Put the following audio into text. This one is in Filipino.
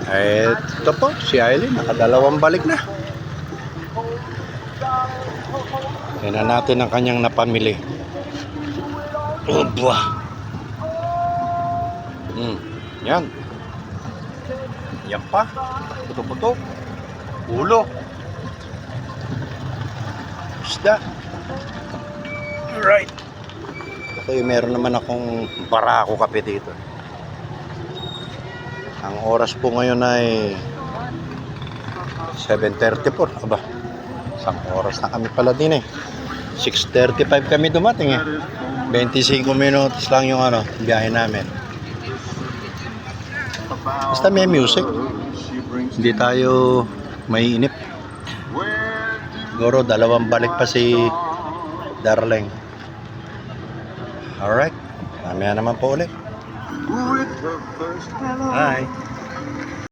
Ito po, si Aileen, nakadalawang balik na. Tingnan natin ang kanyang napamili. Oba. Yan. Yan pa. Puto-puto. Ulo. Isda. Alright. Okay, meron naman akong barako kape dito. Ang oras po ngayon ay 7:34. Aba, isang oras na kami pala din eh. 6:35 kami dumating eh. 25 minutos lang yung biyahe namin. Basta may music, hindi tayo maiinip. Siguro dalawang balik pa si Darling. Alright, mamaya naman po ulit. Hi.